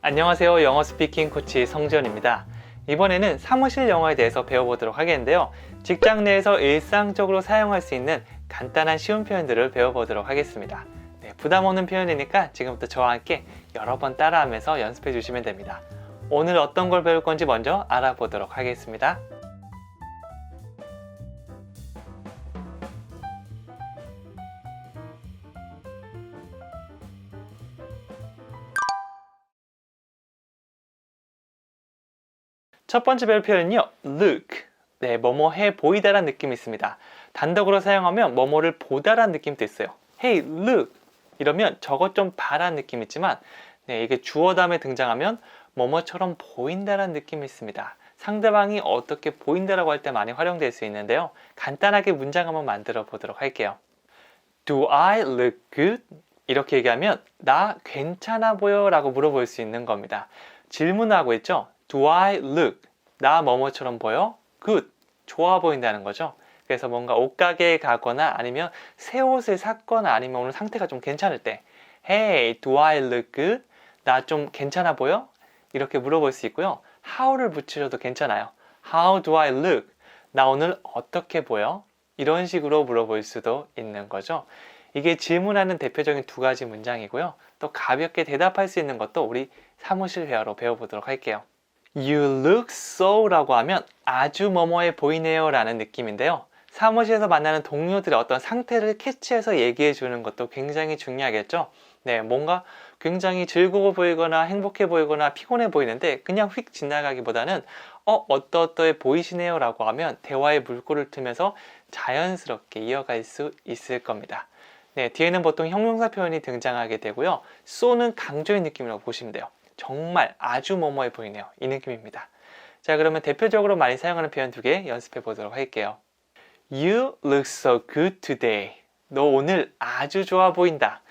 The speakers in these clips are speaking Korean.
안녕하세요. 영어 스피킹 코치 성지현입니다. 이번에는 사무실 영어에 대해서 배워보도록 하겠는데요. 직장 내에서 일상적으로 사용할 수 있는 간단한 쉬운 표현들을 배워보도록 하겠습니다. 부담 없는 표현이니까 지금부터 저와 함께 여러 번 따라하면서 연습해 주시면 됩니다. 오늘 어떤 걸 배울 건지 먼저 알아보도록 하겠습니다. 첫 번째 배울 표현은요, look. 뭐뭐 해 보이다란 느낌이 있습니다. 단독으로 사용하면 뭐뭐를 보다란 느낌도 있어요. Hey, look. 이러면 저것 좀 봐란 느낌이 있지만, 이게 주어 다음에 등장하면 뭐뭐처럼 보인다란 느낌이 있습니다. 상대방이 어떻게 보인다라고 할 때 많이 활용될 수 있는데요. 간단하게 문장 한번 만들어 보도록 할게요. Do I look good? 이렇게 얘기하면 나 괜찮아 보여? 라고 물어볼 수 있는 겁니다. 질문하고 있죠? Do I look? 나 뭐뭐처럼 보여? Good. 좋아 보인다는 거죠. 그래서 뭔가 옷가게에 가거나 아니면 새 옷을 샀거나 아니면 오늘 상태가 좀 괜찮을 때 Hey, do I look good? 나 좀 괜찮아 보여? 이렇게 물어볼 수 있고요. How를 붙이셔도 괜찮아요. How do I look? 나 오늘 어떻게 보여? 이런 식으로 물어볼 수도 있는 거죠. 이게 질문하는 대표적인 두 가지 문장이고요. 또 가볍게 대답할 수 있는 것도 우리 사무실 회화로 배워보도록 할게요. You look so 라고 하면 아주 뭐뭐해 보이네요 라는 느낌인데요. 사무실에서 만나는 동료들의 어떤 상태를 캐치해서 얘기해 주는 것도 굉장히 중요하겠죠. 뭔가 굉장히 즐거워 보이거나 행복해 보이거나 피곤해 보이는데 그냥 휙 지나가기보다는 어떠어떠해 보이시네요 라고 하면 대화의 물꼬를 트면서 자연스럽게 이어갈 수 있을 겁니다. 뒤에는 보통 형용사 표현이 등장하게 되고요. so는 강조의 느낌이라고 보시면 돼요. 정말 아주 뭐뭐해 보이네요. 이 느낌입니다. 자, 그러면 대표적으로 많이 사용하는 표현 두 개 연습해 보도록 할게요. You look so good today. 너 오늘 아주 좋아 보인다.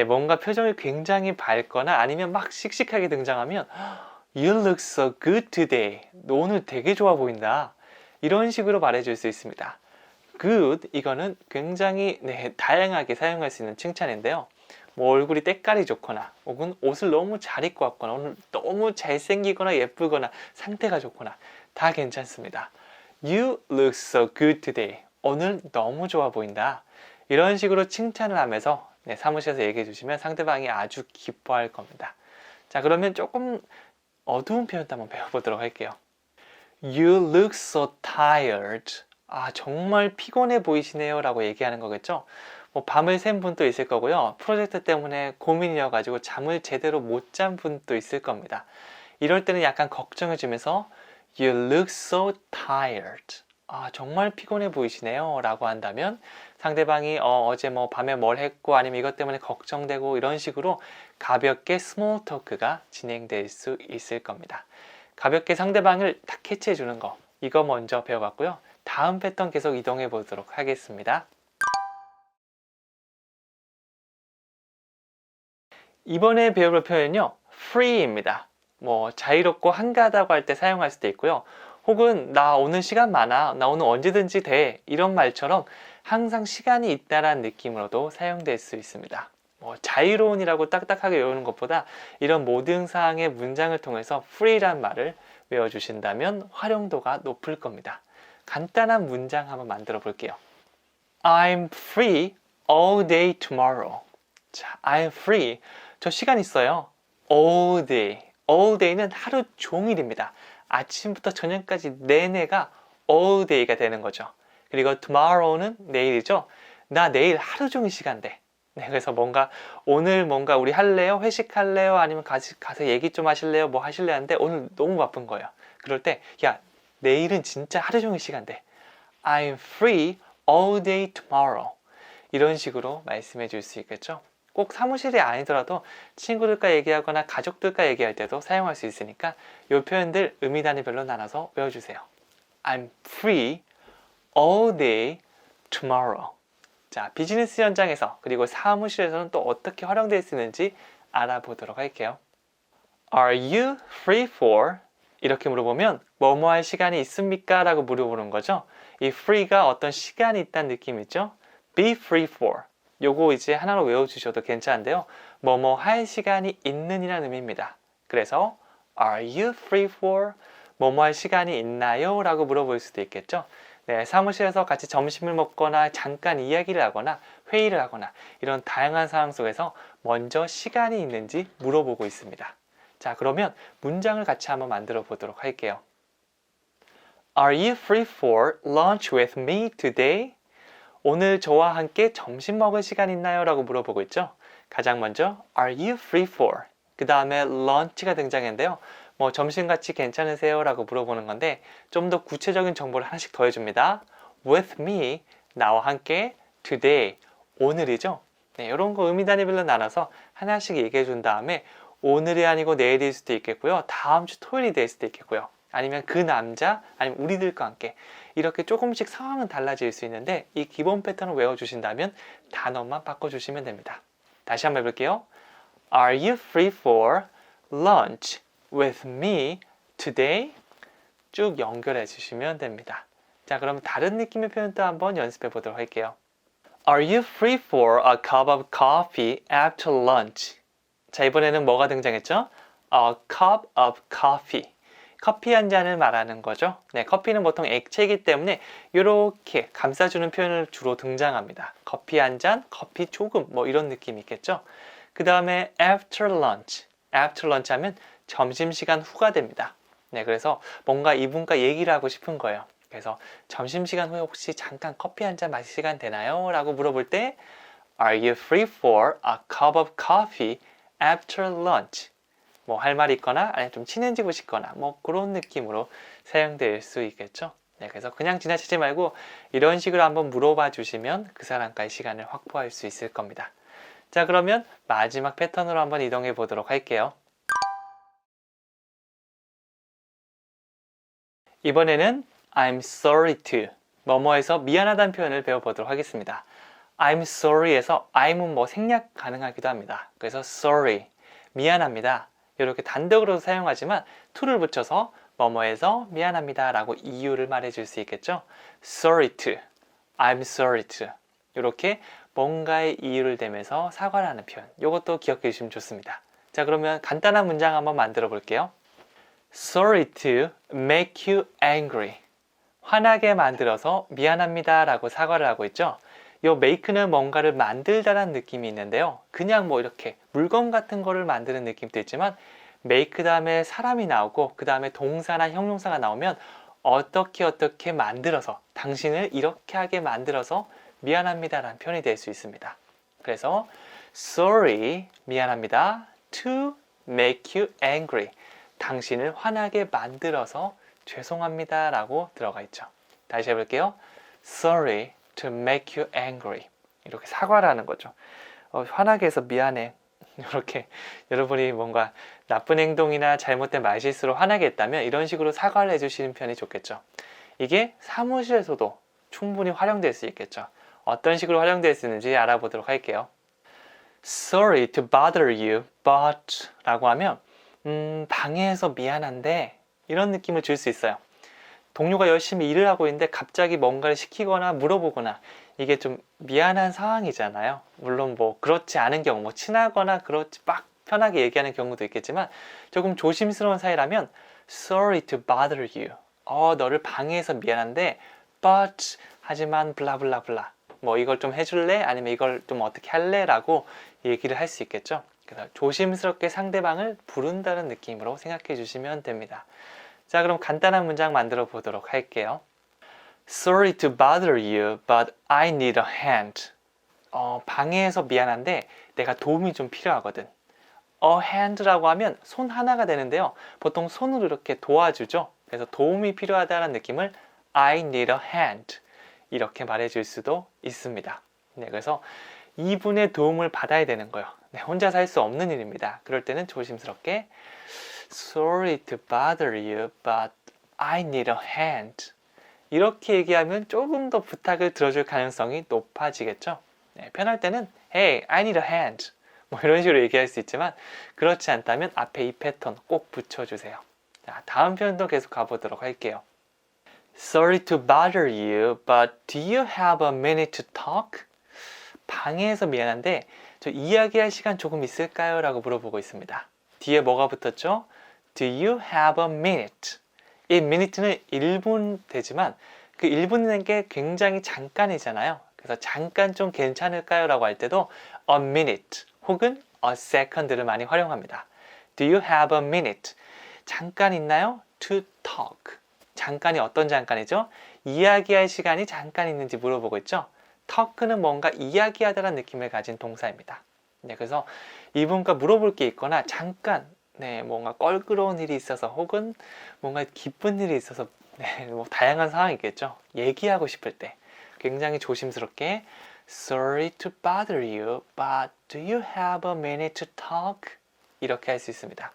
뭔가 표정이 굉장히 밝거나 아니면 막 씩씩하게 등장하면 You look so good today. 너 오늘 되게 좋아 보인다. 이런 식으로 말해줄 수 있습니다. Good, 이거는 굉장히 다양하게 사용할 수 있는 칭찬인데요. 얼굴이 때깔이 좋거나 혹은 옷을 너무 잘 입고 왔거나 오늘 너무 잘생기거나 예쁘거나 상태가 좋거나 다 괜찮습니다. You look so good today. 오늘 너무 좋아 보인다. 이런 식으로 칭찬을 하면서 사무실에서 얘기해 주시면 상대방이 아주 기뻐할 겁니다. 자, 그러면 조금 어두운 표현도 한번 배워보도록 할게요. You look so tired. 정말 피곤해 보이시네요 라고 얘기하는 거겠죠. 밤을 샌 분도 있을 거고요. 프로젝트 때문에 고민이어가지고 잠을 제대로 못 잔 분도 있을 겁니다. 이럴 때는 약간 걱정해 주면서 You look so tired. 정말 피곤해 보이시네요 라고 한다면 상대방이 어제 밤에 뭘 했고 아니면 이것 때문에 걱정되고 이런 식으로 가볍게 스몰 토크가 진행될 수 있을 겁니다. 가볍게 상대방을 딱 캐치해 주는 거, 이거 먼저 배워봤고요. 다음 패턴 계속 이동해 보도록 하겠습니다. 이번에 배워볼 표현은요, free입니다. 자유롭고 한가하다고 할 때 사용할 수도 있고요. 혹은 나 오늘 시간 많아, 나 오늘 언제든지 돼, 이런 말처럼 항상 시간이 있다라는 느낌으로도 사용될 수 있습니다. 자유로운이라고 딱딱하게 외우는 것보다 이런 모든 사항의 문장을 통해서 free란 말을 외워주신다면 활용도가 높을 겁니다. 간단한 문장 한번 만들어 볼게요. I'm free all day tomorrow. 자, I'm free. 저 시간 있어요. All day. All day는 하루 종일입니다. 아침부터 저녁까지 내내가 all day가 되는 거죠. 그리고 tomorrow는 내일이죠. 나 내일 하루 종일 시간 돼. 그래서 오늘 우리 할래요? 회식할래요? 아니면 가서 얘기 좀 하실래요? 뭐 하실래요? 하는데 오늘 너무 바쁜 거예요. 그럴 때 내일은 진짜 하루 종일 시간 돼. I'm free all day tomorrow. 이런 식으로 말씀해 줄 수 있겠죠. 꼭 사무실이 아니더라도 친구들과 얘기하거나 가족들과 얘기할 때도 사용할 수 있으니까 이 표현들 의미 단위별로 나눠서 외워주세요. I'm free all day tomorrow. 자, 비즈니스 현장에서 그리고 사무실에서는 또 어떻게 활용될 수 있는지 알아보도록 할게요. Are you free for? 이렇게 물어보면 뭐뭐 할 시간이 있습니까? 라고 물어보는 거죠. 이 free가 어떤 시간이 있다는 느낌이죠. Be free for. 요거 이제 하나로 외워주셔도 괜찮은데요. 뭐뭐 할 시간이 있는 이라는 의미입니다. 그래서 Are you free for? 뭐뭐 할 시간이 있나요? 라고 물어볼 수도 있겠죠. 네, 사무실에서 같이 점심을 먹거나 잠깐 이야기를 하거나 회의를 하거나 이런 다양한 상황 속에서 먼저 시간이 있는지 물어보고 있습니다. 자, 그러면 문장을 같이 한번 만들어 보도록 할게요. Are you free for lunch with me today? 오늘 저와 함께 점심 먹을 시간 있나요? 라고 물어보고 있죠. 가장 먼저 Are you free for? 그 다음에 lunch가 등장했는데요. 뭐 점심같이 괜찮으세요? 라고 물어보는 건데 좀 더 구체적인 정보를 하나씩 더해줍니다. With me, 나와 함께 today, 오늘이죠. 네, 이런 거 의미 단위별로 나눠서 하나씩 얘기해 준 다음에 오늘이 아니고 내일일 수도 있겠고요. 다음 주 토요일이 될 수도 있겠고요. 아니면 그 남자, 아니면 우리들과 함께 이렇게 조금씩 상황은 달라질 수 있는데 이 기본 패턴을 외워주신다면 단어만 바꿔주시면 됩니다. 다시 한번 해볼게요. Are you free for lunch with me today? 쭉 연결해 주시면 됩니다. 자, 그럼 다른 느낌의 표현도 한번 연습해 보도록 할게요. Are you free for a cup of coffee after lunch? 자, 이번에는 뭐가 등장했죠? A cup of coffee. 커피 한 잔을 말하는 거죠. 네, 커피는 보통 액체이기 때문에 이렇게 감싸주는 표현을 주로 등장합니다. 커피 한 잔, 커피 조금 뭐 이런 느낌이 있겠죠. 그 다음에 after lunch. after lunch 하면 점심시간 후가 됩니다. 네, 그래서 뭔가 이분과 얘기를 하고 싶은 거예요. 그래서 점심시간 후에 혹시 잠깐 커피 한 잔 마실 시간 되나요? 라고 물어볼 때 Are you free for a cup of coffee after lunch? 뭐 할 말이 있거나 아니면 좀 친해지고 싶거나 뭐 그런 느낌으로 사용될 수 있겠죠. 네, 그래서 그냥 지나치지 말고 이런 식으로 한번 물어봐 주시면 그 사람과의 시간을 확보할 수 있을 겁니다. 자, 그러면 마지막 패턴으로 한번 이동해 보도록 할게요. 이번에는 I'm sorry to 뭐뭐해서 미안하다는 표현을 배워보도록 하겠습니다. I'm sorry에서 I'은 뭐 생략 가능하기도 합니다. 그래서 sorry, 미안합니다. 이렇게 단독으로 사용하지만 to를 붙여서 뭐뭐해서 미안합니다 라고 이유를 말해줄 수 있겠죠. sorry to, I'm sorry to 이렇게 뭔가의 이유를 대면서 사과를 하는 표현, 이것도 기억해 주시면 좋습니다. 자, 그러면 간단한 문장 한번 만들어 볼게요. Sorry to make you angry. 화나게 만들어서 미안합니다 라고 사과를 하고 있죠. 이 make는 뭔가를 만들다라는 느낌이 있는데요. 그냥 뭐 이렇게 물건 같은 거를 만드는 느낌도 있지만 make 다음에 사람이 나오고 그 다음에 동사나 형용사가 나오면 어떻게 만들어서 당신을 이렇게 하게 만들어서 미안합니다 라는 표현이 될 수 있습니다. 그래서 sorry, 미안합니다 to make you angry. 당신을 화나게 만들어서 죄송합니다 라고 들어가 있죠. 다시 해볼게요. Sorry to make you angry. 이렇게 사과를 하는 거죠. 화나게 해서 미안해. 이렇게 여러분이 뭔가 나쁜 행동이나 잘못된 말실수로 화나게 했다면 이런 식으로 사과를 해주시는 편이 좋겠죠. 이게 사무실에서도 충분히 활용될 수 있겠죠. 어떤 식으로 활용될 수 있는지 알아보도록 할게요. Sorry to bother you, but 라고 하면 방해해서 미안한데 이런 느낌을 줄 수 있어요. 동료가 열심히 일을 하고 있는데 갑자기 뭔가를 시키거나 물어보거나 이게 좀 미안한 상황이잖아요. 물론 뭐 그렇지 않은 경우, 뭐 친하거나 그렇지 막 편하게 얘기하는 경우도 있겠지만 조금 조심스러운 사이라면 Sorry to bother you. 너를 방해해서 미안한데 but 하지만 블라블라블라 뭐 이걸 좀 해줄래? 아니면 이걸 좀 어떻게 할래? 라고 얘기를 할 수 있겠죠. 그래서 조심스럽게 상대방을 부른다는 느낌으로 생각해 주시면 됩니다. 자, 그럼 간단한 문장 만들어 보도록 할게요. Sorry to bother you, but I need a hand. 방해해서 미안한데 내가 도움이 좀 필요하거든. A hand라고 하면 손 하나가 되는데요. 보통 손으로 이렇게 도와주죠. 그래서 도움이 필요하다는 느낌을 I need a hand 이렇게 말해줄 수도 있습니다. 네, 그래서 이분의 도움을 받아야 되는 거예요. 네, 혼자서 할 수 없는 일입니다. 그럴 때는 조심스럽게 Sorry to bother you, but I need a hand. 이렇게 얘기하면 조금 더 부탁을 들어줄 가능성이 높아지겠죠. 네, 편할 때는 Hey, I need a hand. 뭐 이런 식으로 얘기할 수 있지만 그렇지 않다면 앞에 이 패턴 꼭 붙여주세요. 자, 다음 표현도 계속 가보도록 할게요. Sorry to bother you, but do you have a minute to talk? 방해해서 미안한데 저 이야기할 시간 조금 있을까요? 라고 물어보고 있습니다. 뒤에 뭐가 붙었죠? Do you have a minute? 이 minute는 1분 되지만 그 1분이라는 게 굉장히 잠깐이잖아요. 그래서 잠깐 좀 괜찮을까요? 라고 할 때도 a minute 혹은 a second를 많이 활용합니다. Do you have a minute? 잠깐 있나요? To talk. 잠깐이 어떤 잠깐이죠? 이야기할 시간이 잠깐 있는지 물어보고 있죠? talk는 뭔가 이야기하다라는 느낌을 가진 동사입니다. 네, 그래서 이분과 물어볼 게 있거나 잠깐 뭔가 껄끄러운 일이 있어서 혹은 뭔가 기쁜 일이 있어서 뭐 다양한 상황이 있겠죠. 얘기하고 싶을 때 굉장히 조심스럽게 Sorry to bother you, but do you have a minute to talk? 이렇게 할 수 있습니다.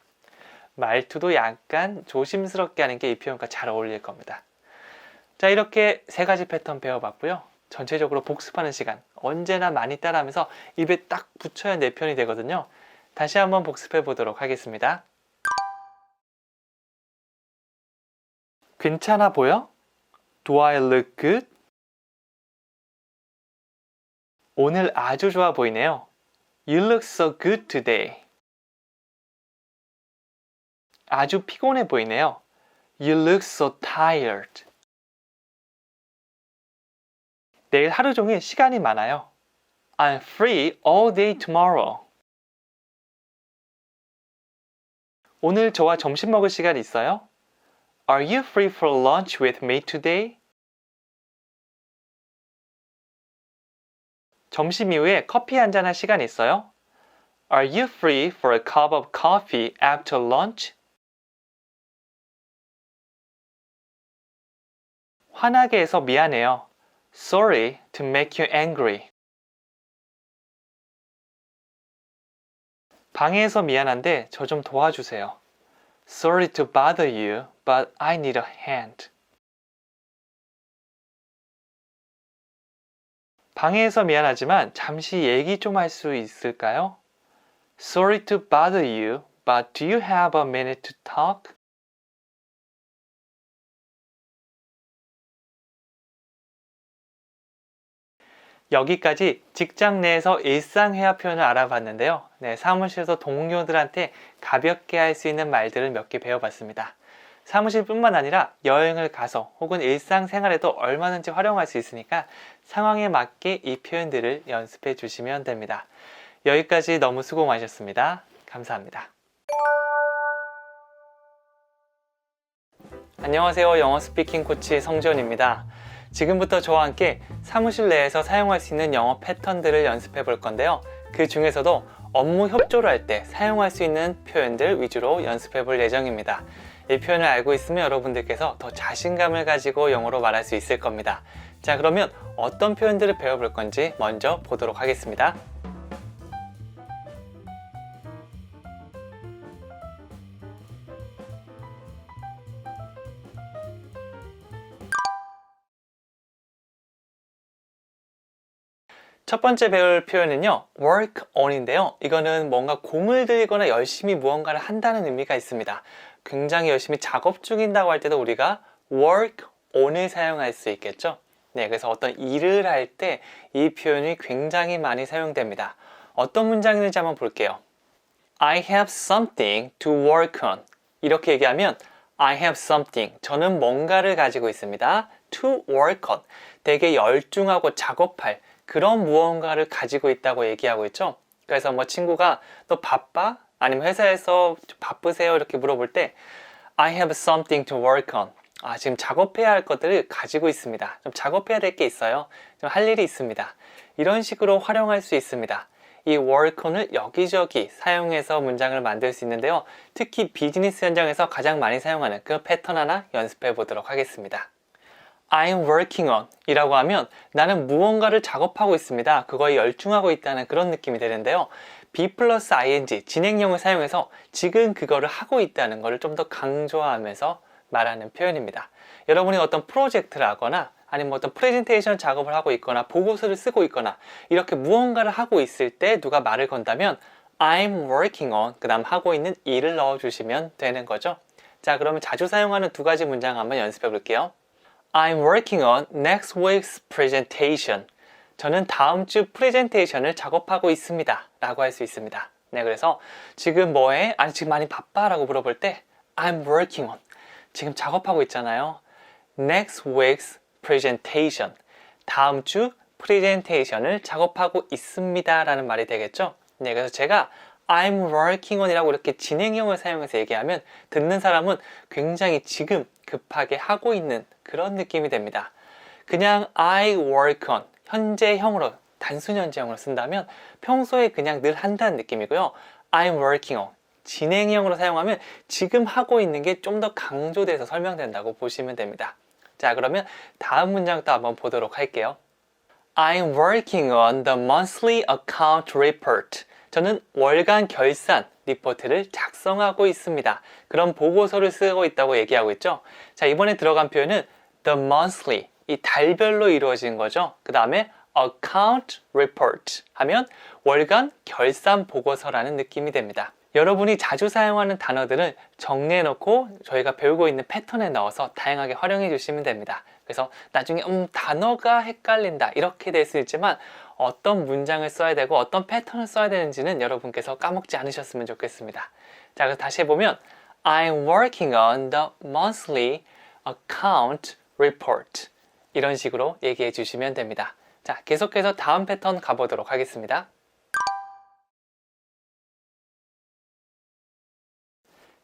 말투도 약간 조심스럽게 하는 게 이 표현과 잘 어울릴 겁니다. 자, 이렇게 세 가지 패턴 배워봤고요. 전체적으로 복습하는 시간 언제나 많이 따라하면서 입에 딱 붙여야 내 편이 되거든요. 다시 한번 복습해 보도록 하겠습니다. 괜찮아 보여? Do I look good? 오늘 아주 좋아 보이네요. You look so good today. 아주 피곤해 보이네요. You look so tired. 내일 하루 종일 시간이 많아요. I'm free all day tomorrow. 오늘 저와 점심 먹을 시간 있어요? Are you free for lunch with me today? 점심 이후에 커피 한잔 할 시간 있어요? Are you free for a cup of coffee after lunch? 화나게 해서 미안해요. Sorry to make you angry. 방해해서 미안한데 저 좀 도와주세요. Sorry to bother you, but I need a hand. 방해해서 미안하지만 잠시 얘기 좀 할 수 있을까요? Sorry to bother you, but do you have a minute to talk? 여기까지 직장 내에서 일상회화 표현을 알아봤는데요. 사무실에서 동료들한테 가볍게 할 수 있는 말들을 몇 개 배워봤습니다. 사무실뿐만 아니라 여행을 가서 혹은 일상생활에도 얼마든지 활용할 수 있으니까 상황에 맞게 이 표현들을 연습해 주시면 됩니다. 여기까지 너무 수고 많으셨습니다. 감사합니다. 안녕하세요. 영어 스피킹 코치 성지원입니다. 지금부터 저와 함께 사무실 내에서 사용할 수 있는 영어 패턴들을 연습해 볼 건데요. 그 중에서도 업무 협조를 할 때 사용할 수 있는 표현들 위주로 연습해 볼 예정입니다. 이 표현을 알고 있으면 여러분들께서 더 자신감을 가지고 영어로 말할 수 있을 겁니다. 자, 그러면 어떤 표현들을 배워볼 건지 먼저 보도록 하겠습니다. 첫 번째 배울 표현은요, work on인데요. 이거는 뭔가 공을 들이거나 열심히 무언가를 한다는 의미가 있습니다. 굉장히 열심히 작업 중인다고 할 때도 우리가 work on을 사용할 수 있겠죠. 그래서 어떤 일을 할 때 이 표현이 굉장히 많이 사용됩니다. 어떤 문장이 있는지 한번 볼게요. I have something to work on. 이렇게 얘기하면 I have something. 저는 뭔가를 가지고 있습니다. to work on. 되게 열중하고 작업할 그런 무언가를 가지고 있다고 얘기하고 있죠. 그래서 뭐 친구가 너 바빠? 아니면 회사에서 바쁘세요? 이렇게 물어볼 때 I have something to work on. 지금 작업해야 할 것들을 가지고 있습니다. 좀 작업해야 될 게 있어요. 좀 할 일이 있습니다. 이런 식으로 활용할 수 있습니다. 이 work on을 여기저기 사용해서 문장을 만들 수 있는데요. 특히 비즈니스 현장에서 가장 많이 사용하는 그 패턴 하나 연습해 보도록 하겠습니다. I'm working on 이라고 하면 나는 무언가를 작업하고 있습니다. 그거에 열중하고 있다는 그런 느낌이 되는데요. be 플러스 ing 진행형을 사용해서 지금 그거를 하고 있다는 것을 좀 더 강조하면서 말하는 표현입니다. 여러분이 어떤 프로젝트를 하거나 아니면 어떤 프레젠테이션 작업을 하고 있거나 보고서를 쓰고 있거나 이렇게 무언가를 하고 있을 때 누가 말을 건다면 I'm working on 그 다음 하고 있는 일을 넣어주시면 되는 거죠. 자, 그러면 자주 사용하는 두 가지 문장 한번 연습해 볼게요. I'm working on next week's presentation. 저는 다음 주 프레젠테이션을 작업하고 있습니다. 라고 할 수 있습니다. 네, 그래서 지금 뭐해? 아니, 지금 많이 바빠? 라고 물어볼 때 I'm working on. 지금 작업하고 있잖아요. Next week's presentation. 다음 주 프레젠테이션을 작업하고 있습니다. 라는 말이 되겠죠? 네, 그래서 제가 I'm working on 이라고 이렇게 진행형을 사용해서 얘기하면 듣는 사람은 굉장히 지금 급하게 하고 있는 그런 느낌이 됩니다. 그냥 I work on 현재형으로 단순 현재형으로 쓴다면 평소에 그냥 늘 한다는 느낌이고요. I'm working on 진행형으로 사용하면 지금 하고 있는 게 좀 더 강조돼서 설명된다고 보시면 됩니다. 자, 그러면 다음 문장도 한번 보도록 할게요. I'm working on the monthly account report. 저는 월간 결산 리포트를 작성하고 있습니다. 그런 보고서를 쓰고 있다고 얘기하고 있죠. 자, 이번에 들어간 표현은 the monthly, 이 달별로 이루어진 거죠. 그 다음에 account report 하면 월간 결산 보고서라는 느낌이 됩니다. 여러분이 자주 사용하는 단어들을 정리해 놓고 저희가 배우고 있는 패턴에 넣어서 다양하게 활용해 주시면 됩니다. 그래서 나중에 단어가 헷갈린다 이렇게 될 수 있지만 어떤 문장을 써야 되고 어떤 패턴을 써야 되는지는 여러분께서 까먹지 않으셨으면 좋겠습니다. 자, 그래서 다시 해보면 I'm working on the monthly account report 이런 식으로 얘기해 주시면 됩니다. 자, 계속해서 다음 패턴 가보도록 하겠습니다.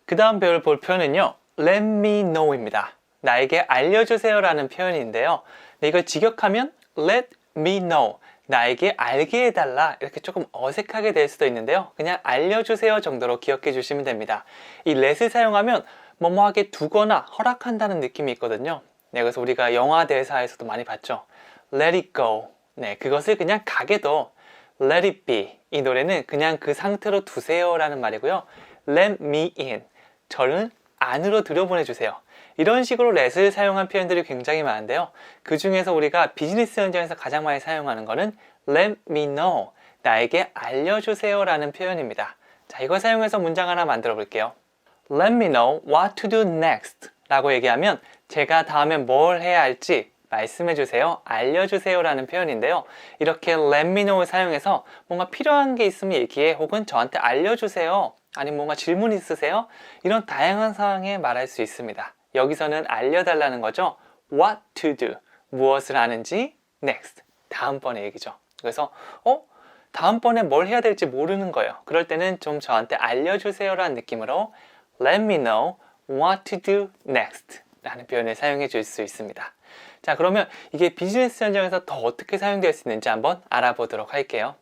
그 다음 배울 볼 표현은요, let me know입니다. 나에게 알려주세요 라는 표현인데요. 이걸 직역하면 let me know, 나에게 알게 해달라 이렇게 조금 어색하게 될 수도 있는데요. 그냥 알려주세요 정도로 기억해 주시면 됩니다. 이 let을 사용하면 뭐뭐하게 두거나 허락한다는 느낌이 있거든요. 네, 그래서 우리가 영화 대사에서도 많이 봤죠. Let it go. 네, 그것을 그냥 가게 둬. Let it be. 이 노래는 그냥 그 상태로 두세요 라는 말이고요. Let me in. 저를 안으로 들여보내주세요. 이런 식으로 let을 사용한 표현들이 굉장히 많은데요. 그 중에서 우리가 비즈니스 현장에서 가장 많이 사용하는 거는 let me know, 나에게 알려주세요 라는 표현입니다. 자, 이걸 사용해서 문장 하나 만들어 볼게요. Let me know what to do next 라고 얘기하면 제가 다음에 뭘 해야 할지 말씀해 주세요, 알려주세요 라는 표현인데요. 이렇게 let me know를 사용해서 뭔가 필요한 게 있으면 얘기해, 혹은 저한테 알려주세요, 아니면 뭔가 질문 있으세요? 이런 다양한 상황에 말할 수 있습니다. 여기서는 알려달라는 거죠. What to do, 무엇을 하는지, next, 다음번에 얘기죠. 그래서 다음번에 뭘 해야 될지 모르는 거예요. 그럴 때는 좀 저한테 알려주세요 라는 느낌으로 Let me know what to do next 라는 표현을 사용해 줄 수 있습니다. 자, 그러면 이게 비즈니스 현장에서 더 어떻게 사용될 수 있는지 한번 알아보도록 할게요.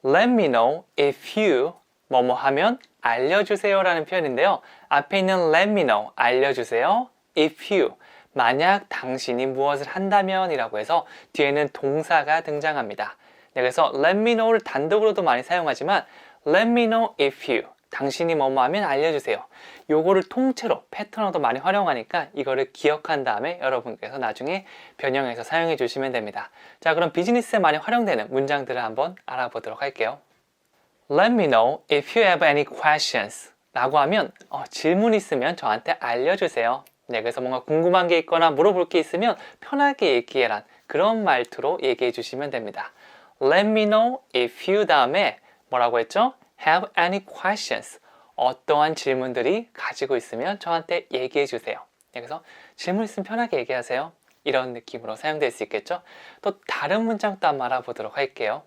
Let me know if you 뭐뭐 하면 알려주세요 라는 표현인데요. 앞에 있는 let me know, 알려주세요. if you, 만약 당신이 무엇을 한다면 이라고 해서 뒤에는 동사가 등장합니다. 네, 그래서 let me know를 단독으로도 많이 사용하지만 let me know if you, 당신이 뭐뭐 하면 알려주세요. 요거를 통째로 패턴으로도 많이 활용하니까 이거를 기억한 다음에 여러분께서 나중에 변형해서 사용해 주시면 됩니다. 자, 그럼 비즈니스에 많이 활용되는 문장들을 한번 알아보도록 할게요. Let me know if you have any questions 라고 하면 질문 있으면 저한테 알려주세요. 네, 그래서 뭔가 궁금한 게 있거나 물어볼 게 있으면 편하게 얘기해란 그런 말투로 얘기해 주시면 됩니다. Let me know if you 다음에 뭐라고 했죠? Have any questions. 어떠한 질문들이 가지고 있으면 저한테 얘기해 주세요. 네, 그래서 질문 있으면 편하게 얘기하세요. 이런 느낌으로 사용될 수 있겠죠? 또 다른 문장도 한번 알아보도록 할게요.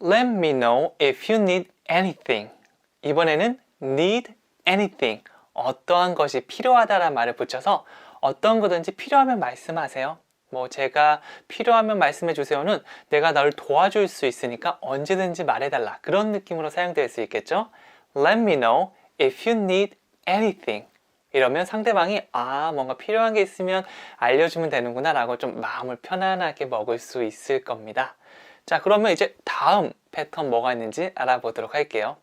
Let me know if you need anything. 이번에는 need anything. 어떠한 것이 필요하다라는 말을 붙여서 어떤 거든지 필요하면 말씀하세요. 뭐 제가 필요하면 말씀해 주세요는 내가 너를 도와줄 수 있으니까 언제든지 말해달라. 그런 느낌으로 사용될 수 있겠죠? Let me know if you need anything. 이러면 상대방이 뭔가 필요한 게 있으면 알려주면 되는구나 라고 좀 마음을 편안하게 먹을 수 있을 겁니다. 자, 그러면 이제 다음 패턴 뭐가 있는지 알아보도록 할게요.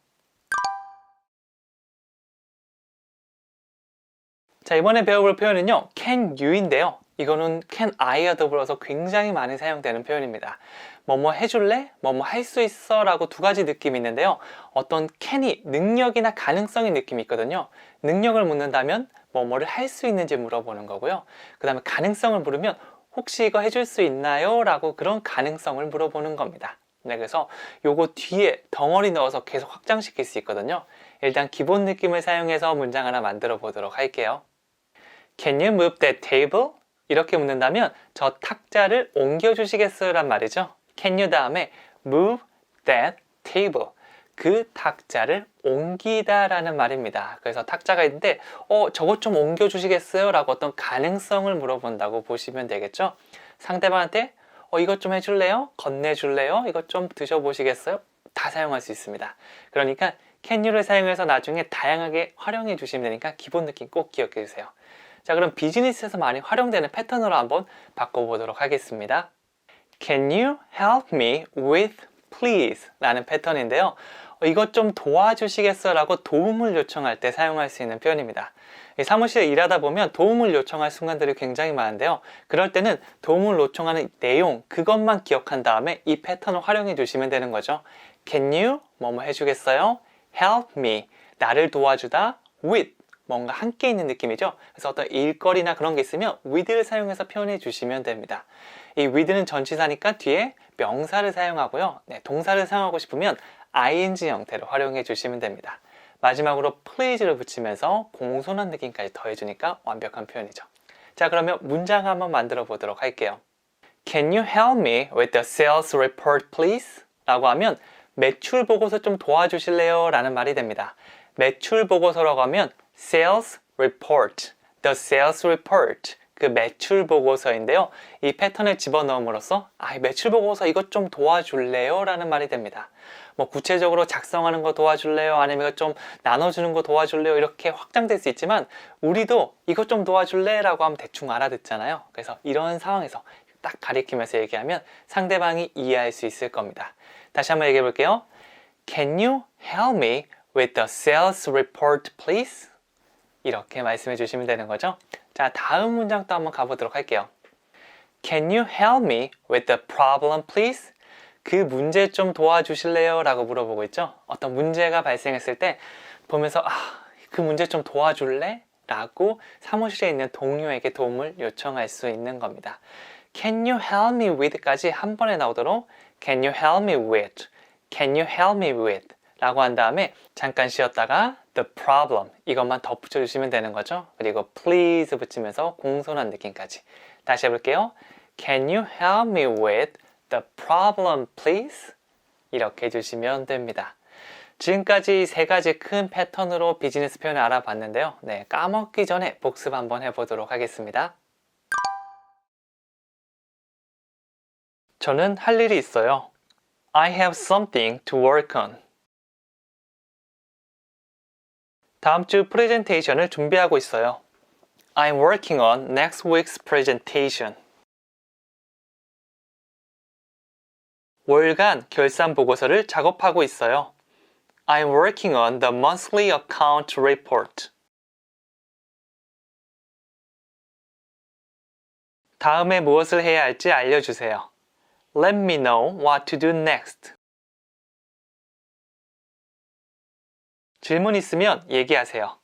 자, 이번에 배워볼 표현은요, can you인데요. 이거는 can I와 더불어서 굉장히 많이 사용되는 표현입니다. 뭐뭐 해줄래? 뭐뭐 할 수 있어? 라고 두 가지 느낌이 있는데요. 어떤 can이 능력이나 가능성의 느낌이 있거든요. 능력을 묻는다면 뭐뭐를 할 수 있는지 물어보는 거고요. 그 다음에 가능성을 물으면 혹시 이거 해줄 수 있나요? 라고 그런 가능성을 물어보는 겁니다. 네, 그래서 요거 뒤에 덩어리 넣어서 계속 확장시킬 수 있거든요. 일단 기본 느낌을 사용해서 문장 하나 만들어 보도록 할게요. Can you move that table? 이렇게 묻는다면 저 탁자를 옮겨 주시겠어요? 란 말이죠. Can you 다음에 move that table. 그 탁자를 옮기다 라는 말입니다. 그래서 탁자가 있는데 저것 좀 옮겨 주시겠어요? 라고 어떤 가능성을 물어본다고 보시면 되겠죠. 상대방한테 이것 좀 해줄래요? 건네줄래요? 이것 좀 드셔보시겠어요? 다 사용할 수 있습니다. 그러니까 can you를 사용해서 나중에 다양하게 활용해 주시면 되니까 기본 느낌 꼭 기억해 주세요. 자, 그럼 비즈니스에서 많이 활용되는 패턴으로 한번 바꿔보도록 하겠습니다. Can you help me with please? 라는 패턴인데요. 이것 좀 도와주시겠어요? 라고 도움을 요청할 때 사용할 수 있는 표현입니다. 사무실에 일하다 보면 도움을 요청할 순간들이 굉장히 많은데요. 그럴 때는 도움을 요청하는 내용, 그것만 기억한 다음에 이 패턴을 활용해 주시면 되는 거죠. Can you 뭐뭐 해주겠어요? Help me, 나를 도와주다. With, 뭔가 함께 있는 느낌이죠. 그래서 어떤 일거리나 그런 게 있으면 with를 사용해서 표현해 주시면 됩니다. 이 with는 전치사니까 뒤에 명사를 사용하고요. 네, 동사를 사용하고 싶으면 ing 형태로 활용해 주시면 됩니다. 마지막으로 please를 붙이면서 공손한 느낌까지 더해주니까 완벽한 표현이죠. 자, 그러면 문장 한번 만들어 보도록 할게요. Can you help me with the sales report, please? 라고 하면 매출 보고서 좀 도와주실래요? 라는 말이 됩니다. 매출 보고서라고 하면 sales report, the sales report, 그 매출 보고서인데요. 이 패턴을 집어넣음으로써 매출 보고서 이것 좀 도와줄래요? 라는 말이 됩니다. 뭐 구체적으로 작성하는 거 도와줄래요? 아니면 이것 좀 나눠주는 거 도와줄래요? 이렇게 확장될 수 있지만 우리도 이것 좀 도와줄래? 라고 하면 대충 알아듣잖아요. 그래서 이런 상황에서 딱 가리키면서 얘기하면 상대방이 이해할 수 있을 겁니다. 다시 한번 얘기해 볼게요. Can you help me with the sales report, please? 이렇게 말씀해 주시면 되는 거죠. 자, 다음 문장도 한번 가보도록 할게요. Can you help me with the problem, please? 그 문제 좀 도와주실래요? 라고 물어보고 있죠. 어떤 문제가 발생했을 때 보면서 그 문제 좀 도와줄래? 라고 사무실에 있는 동료에게 도움을 요청할 수 있는 겁니다. Can you help me with?까지 한 번에 나오도록 Can you help me with? Can you help me with? 라고 한 다음에 잠깐 쉬었다가 the problem 이것만 덧붙여 주시면 되는 거죠. 그리고 please 붙이면서 공손한 느낌까지. 다시 해볼게요. Can you help me with the problem, please? 이렇게 해주시면 됩니다. 지금까지 세 가지 큰 패턴으로 비즈니스 표현을 알아봤는데요. 네, 까먹기 전에 복습 한번 해보도록 하겠습니다. 저는 할 일이 있어요. I have something to work on. 다음 주 프레젠테이션을 준비하고 있어요. I'm working on next week's presentation. 월간 결산 보고서를 작업하고 있어요. I'm working on the monthly account report. 다음에 무엇을 해야 할지 알려주세요. Let me know what to do next. 질문 있으면 얘기하세요.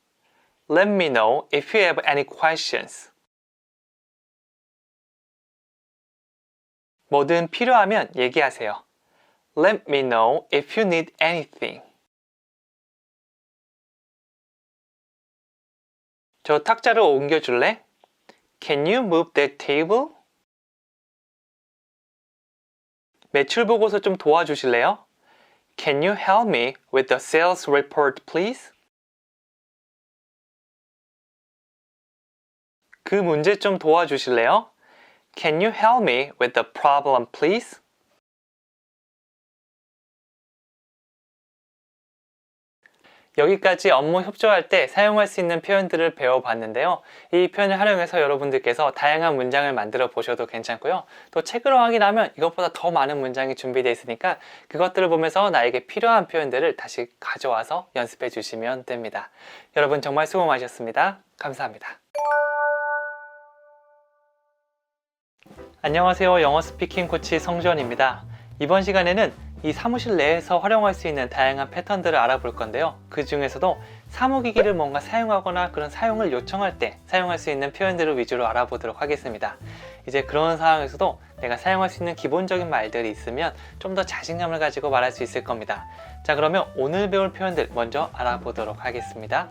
Let me know if you have any questions. 뭐든 필요하면 얘기하세요. Let me know if you need anything. 저 탁자를 옮겨줄래? Can you move that table? 매출 보고서 좀 도와주실래요? Can you help me with the sales report, please? 그 문제 좀 도와주실래요? Can you help me with the problem, please? 여기까지 업무 협조할 때 사용할 수 있는 표현들을 배워봤는데요. 이 표현을 활용해서 여러분들께서 다양한 문장을 만들어 보셔도 괜찮고요. 또 책으로 확인하면 이것보다 더 많은 문장이 준비되어 있으니까 그것들을 보면서 나에게 필요한 표현들을 다시 가져와서 연습해 주시면 됩니다. 여러분 정말 수고 많으셨습니다. 감사합니다. 안녕하세요. 영어 스피킹 코치 성주원입니다. 이번 시간에는 이 사무실 내에서 활용할 수 있는 다양한 패턴들을 알아볼 건데요. 그 중에서도 사무기기를 뭔가 사용하거나 그런 사용을 요청할 때 사용할 수 있는 표현들을 위주로 알아보도록 하겠습니다. 이제 그런 상황에서도 내가 사용할 수 있는 기본적인 말들이 있으면 좀 더 자신감을 가지고 말할 수 있을 겁니다. 자, 그러면 오늘 배울 표현들 먼저 알아보도록 하겠습니다.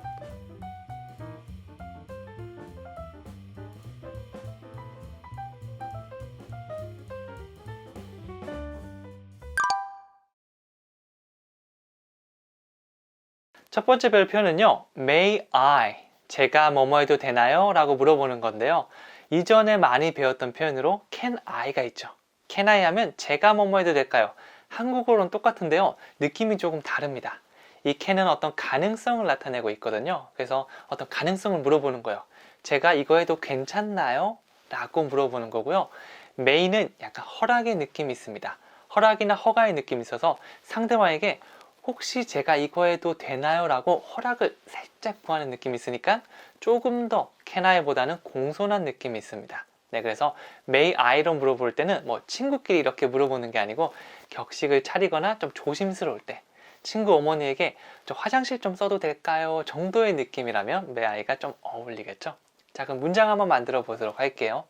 첫 번째 배울 표현은요, May I, 제가 뭐뭐 해도 되나요? 라고 물어보는 건데요. 이전에 많이 배웠던 표현으로 Can I가 있죠. Can I 하면 제가 뭐뭐 해도 될까요? 한국어로는 똑같은데요, 느낌이 조금 다릅니다. 이 can은 어떤 가능성을 나타내고 있거든요. 그래서 어떤 가능성을 물어보는 거예요. 제가 이거 해도 괜찮나요? 라고 물어보는 거고요. may는 약간 허락의 느낌이 있습니다. 허락이나 허가의 느낌이 있어서 상대방에게 혹시 제가 이거 해도 되나요? 라고 허락을 살짝 구하는 느낌이 있으니까 조금 더 can I 보다는 공손한 느낌이 있습니다. 네, 그래서 may I로 물어볼 때는 뭐 친구끼리 이렇게 물어보는 게 아니고 격식을 차리거나 좀 조심스러울 때, 친구 어머니에게 저 화장실 좀 써도 될까요? 정도의 느낌이라면 may I가 좀 어울리겠죠? 자, 그럼 문장 한번 만들어 보도록 할게요.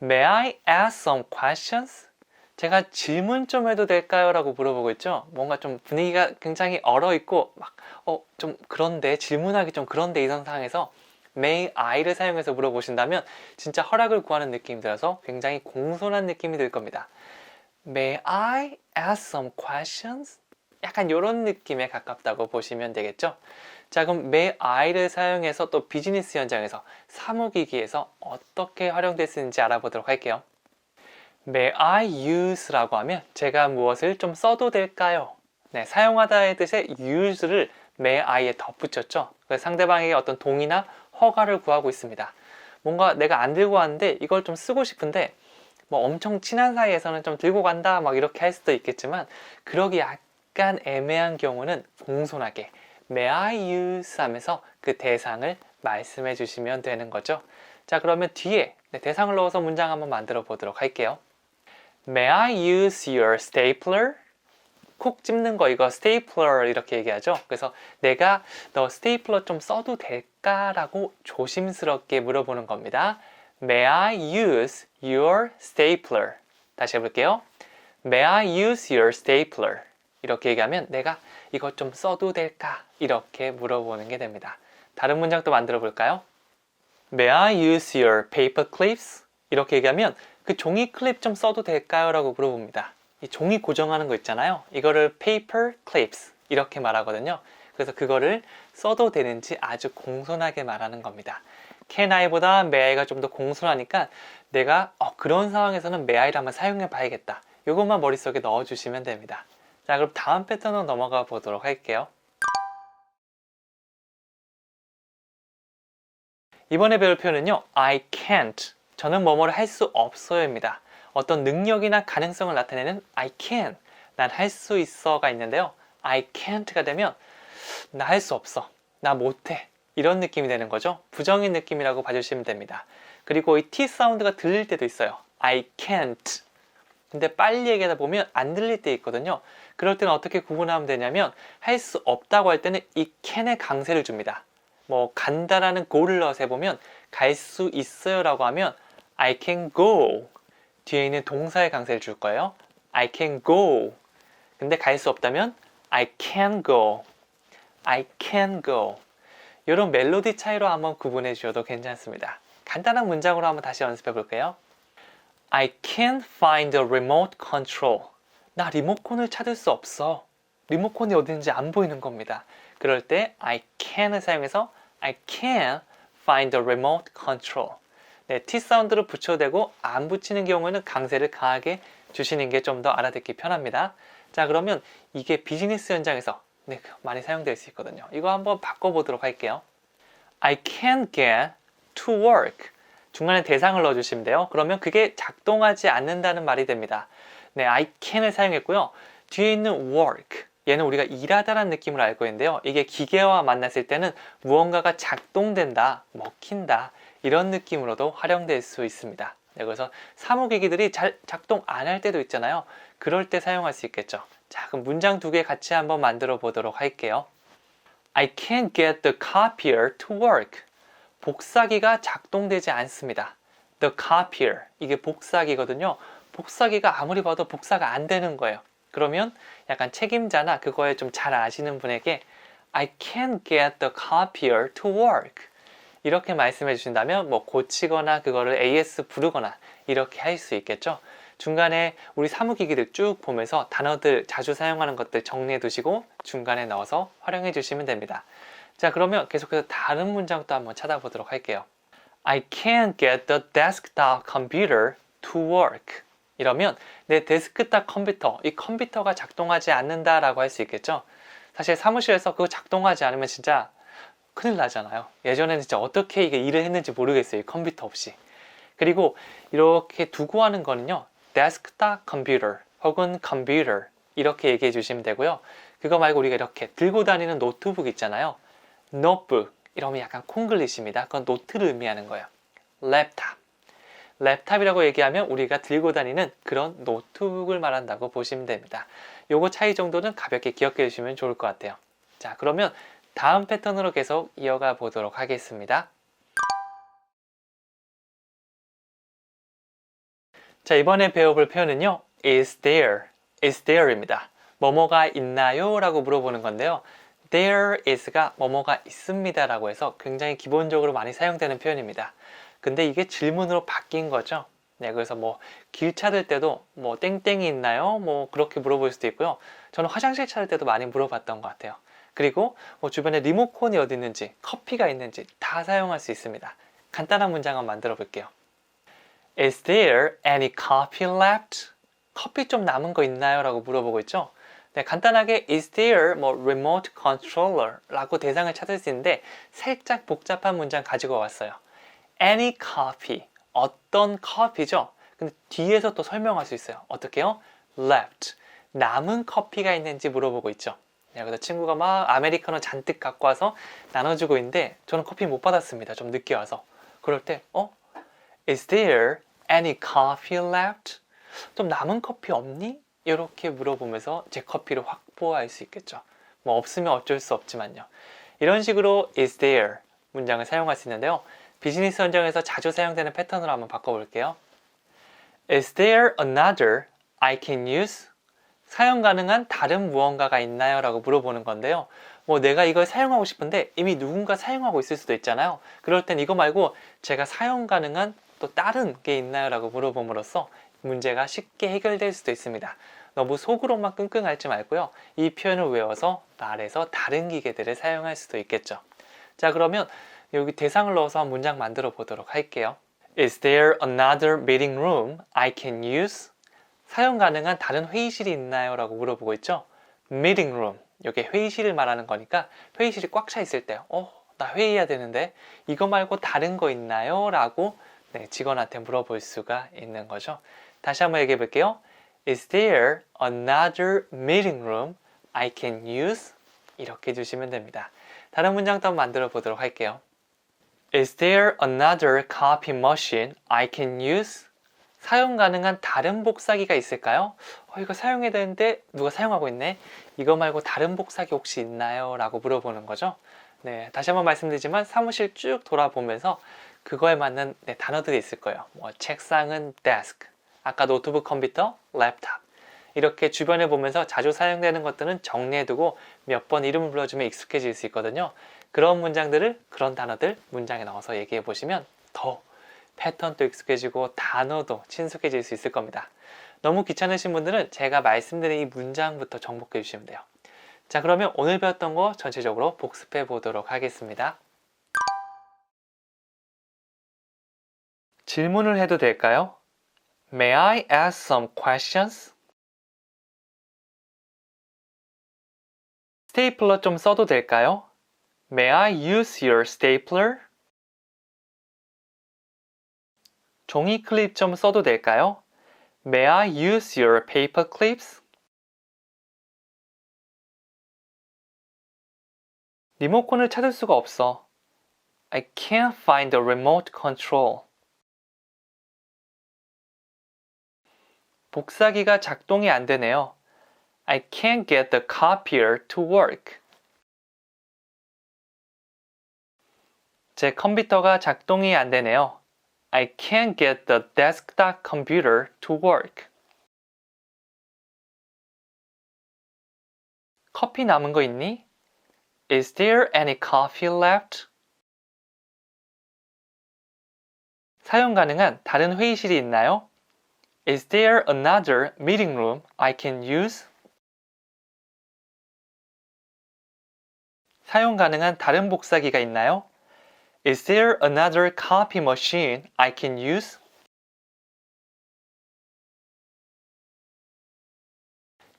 May I ask some questions? 제가 질문 좀 해도 될까요? 라고 물어보고 있죠. 뭔가 좀 분위기가 굉장히 얼어있고 막 좀 그런데, 질문하기 좀 그런데, 이런 상황에서 May I를 사용해서 물어보신다면 진짜 허락을 구하는 느낌이 들어서 굉장히 공손한 느낌이 들 겁니다. May I ask some questions? 약간 이런 느낌에 가깝다고 보시면 되겠죠. 자, 그럼 May I를 사용해서 또 비즈니스 현장에서, 사무기기에서 어떻게 활용될 수 있는지 알아보도록 할게요. May I use라고 하면 제가 무엇을 좀 써도 될까요? 네, 사용하다의 뜻의 use를 may I에 덧붙였죠. 그래서 상대방에게 어떤 동의나 허가를 구하고 있습니다. 뭔가 내가 안 들고 왔는데 이걸 좀 쓰고 싶은데 뭐 엄청 친한 사이에서는 좀 들고 간다 막 이렇게 할 수도 있겠지만, 그러기 약간 애매한 경우는 공손하게 May I use 하면서 그 대상을 말씀해 주시면 되는 거죠. 자, 그러면 뒤에 대상을 넣어서 문장 한번 만들어 보도록 할게요. May I use your stapler? 콕 찝는 거, 이거 stapler 이렇게 얘기하죠. 그래서 내가 너 스테이플러 좀 써도 될까? 라고 조심스럽게 물어보는 겁니다. May I use your stapler? 다시 해볼게요. May I use your stapler? 이렇게 얘기하면 내가 이것 좀 써도 될까? 이렇게 물어보는 게 됩니다. 다른 문장도 만들어 볼까요? May I use your paper clips? 이렇게 얘기하면 그 종이 클립 좀 써도 될까요? 라고 물어봅니다. 이 종이 고정하는 거 있잖아요. 이거를 paper clips 이렇게 말하거든요. 그래서 그거를 써도 되는지 아주 공손하게 말하는 겁니다. can I보다 may I가 좀 더 공손하니까 내가 그런 상황에서는 may I를 한번 사용해 봐야겠다. 이것만 머릿속에 넣어주시면 됩니다. 자, 그럼 다음 패턴으로 넘어가 보도록 할게요. 이번에 배울 표현은요, I can't. 저는 뭐뭐를 할 수 없어요입니다. 어떤 능력이나 가능성을 나타내는 I can, 난 할 수 있어가 있는데요. I can't가 되면 나 할 수 없어, 나 못해, 이런 느낌이 되는 거죠. 부정의 느낌이라고 봐주시면 됩니다. 그리고 이 T 사운드가 들릴 때도 있어요. I can't. 근데 빨리 얘기하다 보면 안 들릴 때 있거든요. 그럴 때는 어떻게 구분하면 되냐면, 할 수 없다고 할 때는 이 can에 강세를 줍니다. 뭐 간다라는 go를 넣어서 해보면 갈 수 있어요 라고 하면 I can go, 뒤에 있는 동사의 강세를 줄 거예요. I can go. 근데 갈 수 없다면 I can go, I can go. 이런 멜로디 차이로 한번 구분해 주셔도 괜찮습니다. 간단한 문장으로 한번 다시 연습해 볼게요. I can't find the remote control. 나 리모컨을 찾을 수 없어. 리모컨이 어딘지 안 보이는 겁니다. 그럴 때 I can을 사용해서 I can find the remote control. 네, T 사운드를 붙여도 되고 안 붙이는 경우에는 강세를 강하게 주시는 게 좀 더 알아듣기 편합니다. 자, 그러면 이게 비즈니스 현장에서 많이 사용될 수 있거든요. 이거 한번 바꿔보도록 할게요. I can't get to work. 중간에 대상을 넣어주시면 돼요. 그러면 그게 작동하지 않는다는 말이 됩니다. 네, I can을 사용했고요. 뒤에 있는 work, 얘는 우리가 일하다라는 느낌으로 알고 있는데요. 이게 기계와 만났을 때는 무언가가 작동된다, 먹힌다, 이런 느낌으로도 활용될 수 있습니다. 네, 그래서 사무기기들이 잘 작동 안 할 때도 있잖아요. 그럴 때 사용할 수 있겠죠. 자, 그럼 문장 두 개 같이 한번 만들어 보도록 할게요. I can't get the copier to work. 복사기가 작동되지 않습니다. The copier. 이게 복사기거든요. 복사기가 아무리 봐도 복사가 안 되는 거예요. 그러면 약간 책임자나 그거에 좀 잘 아시는 분에게 I can't get the copier to work. 이렇게 말씀해 주신다면 뭐 고치거나 그거를 AS 부르거나 이렇게 할 수 있겠죠. 중간에 우리 사무기기들 쭉 보면서 단어들 자주 사용하는 것들 정리해 두시고 중간에 넣어서 활용해 주시면 됩니다. 자, 그러면 계속해서 다른 문장도 한번 찾아보도록 할게요. I can't get the desktop computer to work. 이러면 내 데스크탑 컴퓨터, 이 컴퓨터가 작동하지 않는다라고 할 수 있겠죠. 사실 사무실에서 그거 작동하지 않으면 진짜 큰일 나잖아요. 예전에는 진짜 어떻게 이게 일을 했는지 모르겠어요. 이 컴퓨터 없이. 그리고 이렇게 두고 하는 거는요. desktop computer 혹은 computer 이렇게 얘기해 주시면 되고요. 그거 말고 우리가 이렇게 들고 다니는 노트북 있잖아요. notebook 이러면 약간 콩글리시입니다. 그건 노트를 의미하는 거예요. 랩탑. 랩탑이라고 얘기하면 우리가 들고 다니는 그런 노트북을 말한다고 보시면 됩니다. 요거 차이 정도는 가볍게 기억해 주시면 좋을 것 같아요. 자, 그러면 다음 패턴으로 계속 이어가 보도록 하겠습니다. 자, 이번에 배워볼 표현은요. is there입니다. 뭐뭐가 있나요? 라고 물어보는 건데요. there is가 뭐뭐가 있습니다 라고 해서 굉장히 기본적으로 많이 사용되는 표현입니다. 근데 이게 질문으로 바뀐 거죠. 네, 그래서 뭐 길 찾을 때도 뭐 땡땡이 있나요? 뭐 그렇게 물어볼 수도 있고요. 저는 화장실 찾을 때도 많이 물어봤던 것 같아요. 그리고 뭐 주변에 리모컨이 어디 있는지, 커피가 있는지 다 사용할 수 있습니다. 간단한 문장 한번 만들어 볼게요. Is there any coffee left? 커피 좀 남은 거 있나요? 라고 물어보고 있죠. 네, 간단하게 is there 뭐 remote controller 라고 대상을 찾을 수 있는데 살짝 복잡한 문장 가지고 왔어요. Any coffee, 어떤 커피죠? 근데 뒤에서 또 설명할 수 있어요. 어떻게요? Left, 남은 커피가 있는지 물어보고 있죠. 네, 그래서 친구가 막 아메리카노 잔뜩 갖고 와서 나눠주고 있는데 저는 커피 못 받았습니다. 좀 늦게 와서. 그럴 때 Is there any coffee left? 좀 남은 커피 없니? 이렇게 물어보면서 제 커피를 확보할 수 있겠죠. 뭐 없으면 어쩔 수 없지만요. 이런 식으로 is there 문장을 사용할 수 있는데요. 비즈니스 현장에서 자주 사용되는 패턴으로 한번 바꿔볼게요. Is there another I can use? 사용 가능한 다른 무언가가 있나요? 라고 물어보는 건데요. 뭐 내가 이걸 사용하고 싶은데 이미 누군가 사용하고 있을 수도 있잖아요. 그럴 땐 이거 말고 제가 사용 가능한 또 다른 게 있나요? 라고 물어봄으로써 문제가 쉽게 해결될 수도 있습니다. 너무 속으로만 끙끙 앓지 말고요. 이 표현을 외워서 말에서 다른 기계들을 사용할 수도 있겠죠. 자, 그러면 여기 대상을 넣어서 한 문장 만들어 보도록 할게요. Is there another meeting room I can use? 사용 가능한 다른 회의실이 있나요? 라고 물어보고 있죠. meeting room, 이게 회의실을 말하는 거니까 회의실이 꽉 차 있을 때 나 회의해야 되는데 이거 말고 다른 거 있나요? 라고 직원한테 물어볼 수가 있는 거죠. 다시 한번 얘기해 볼게요. Is there another meeting room I can use? 이렇게 해주시면 됩니다. 다른 문장도 한번 만들어 보도록 할게요. Is there another copy machine I can use? 사용 가능한 다른 복사기가 있을까요? 이거 사용해야 되는데 누가 사용하고 있네? 이거 말고 다른 복사기 혹시 있나요? 라고 물어보는 거죠. 네, 다시 한번 말씀드리지만 사무실 쭉 돌아보면서 그거에 맞는 단어들이 있을 거예요. 뭐 책상은 desk, 아까 노트북 컴퓨터, 랩탑. 이렇게 주변에 보면서 자주 사용되는 것들은 정리해두고 몇 번 이름을 불러주면 익숙해질 수 있거든요. 그런 문장들을, 그런 단어들 문장에 넣어서 얘기해 보시면 더 패턴도 익숙해지고 단어도 친숙해질 수 있을 겁니다. 너무 귀찮으신 분들은 제가 말씀드린 이 문장부터 정복해 주시면 돼요. 자, 그러면 오늘 배웠던 거 전체적으로 복습해 보도록 하겠습니다. 질문을 해도 될까요? May I ask some questions? 스테이플러 좀 써도 될까요? May I use your stapler? 종이 클립 좀 써도 될까요? May I use your paper clips? 리모컨을 찾을 수가 없어. I can't find the remote control. 복사기가 작동이 안 되네요. I can't get the copier to work. 제 컴퓨터가 작동이 안 되네요. I can't get the desktop computer to work. 커피 남은 거 있니? Is there any coffee left? 사용 가능한 다른 회의실이 있나요? Is there another meeting room I can use? 사용 가능한 다른 복사기가 있나요? Is there another copy machine I can use?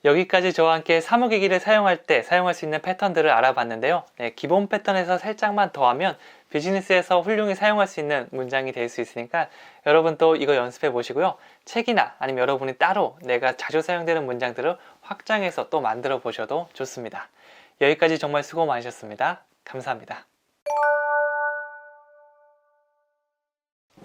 여기까지 저와 함께 사무기기를 사용할 때 사용할 수 있는 패턴들을 알아봤는데요. 기본 패턴에서 살짝만 더하면 비즈니스에서 훌륭히 사용할 수 있는 문장이 될 수 있으니까 여러분 또 이거 연습해 보시고요. 책이나 아니면 여러분이 따로 내가 자주 사용되는 문장들을 확장해서 또 만들어 보셔도 좋습니다. 여기까지 정말 수고 많으셨습니다. 감사합니다.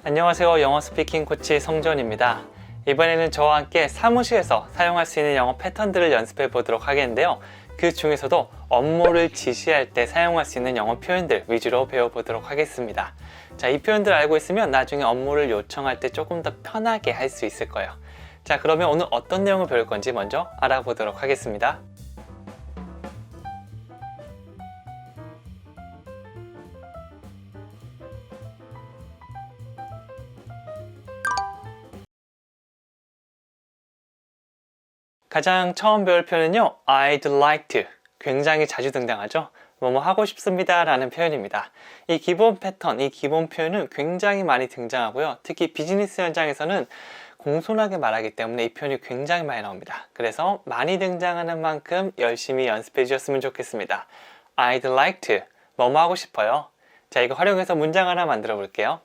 안녕하세요. 영어 스피킹 코치 성전입니다. 이번에는 저와 함께 사무실에서 사용할 수 있는 영어 패턴들을 연습해 보도록 하겠는데요. 그 중에서도 업무를 지시할 때 사용할 수 있는 영어 표현들 위주로 배워보도록 하겠습니다. 자, 이 표현들 알고 있으면 나중에 업무를 요청할 때 조금 더 편하게 할 수 있을 거예요. 자, 그러면 오늘 어떤 내용을 배울 건지 먼저 알아보도록 하겠습니다. 가장 처음 배울 표현은요, I'd like to. 굉장히 자주 등장하죠. 뭐뭐 하고 싶습니다 라는 표현입니다. 이 기본 패턴, 이 기본 표현은 굉장히 많이 등장하고요. 특히 비즈니스 현장에서는 공손하게 말하기 때문에 이 표현이 굉장히 많이 나옵니다. 그래서 많이 등장하는 만큼 열심히 연습해 주셨으면 좋겠습니다. I'd like to. 뭐뭐 하고 싶어요. 자, 이거 활용해서 문장 하나 만들어 볼게요.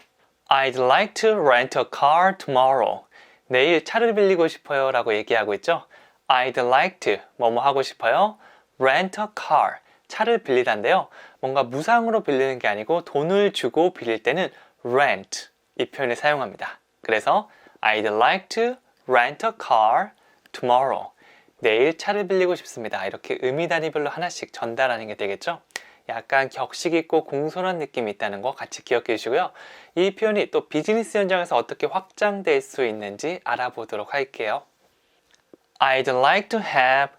I'd like to rent a car tomorrow. 내일 차를 빌리고 싶어요 라고 얘기하고 있죠. I'd like to 뭐뭐 하고 싶어요? Rent a car. 차를 빌리단데요. 뭔가 무상으로 빌리는 게 아니고 돈을 주고 빌릴 때는 rent 이 표현을 사용합니다. 그래서 I'd like to rent a car tomorrow. 내일 차를 빌리고 싶습니다. 이렇게 의미 단위별로 하나씩 전달하는 게 되겠죠. 약간 격식 있고 공손한 느낌이 있다는 거 같이 기억해 주시고요. 이 표현이 또 비즈니스 현장에서 어떻게 확장될 수 있는지 알아보도록 할게요. I'd like to have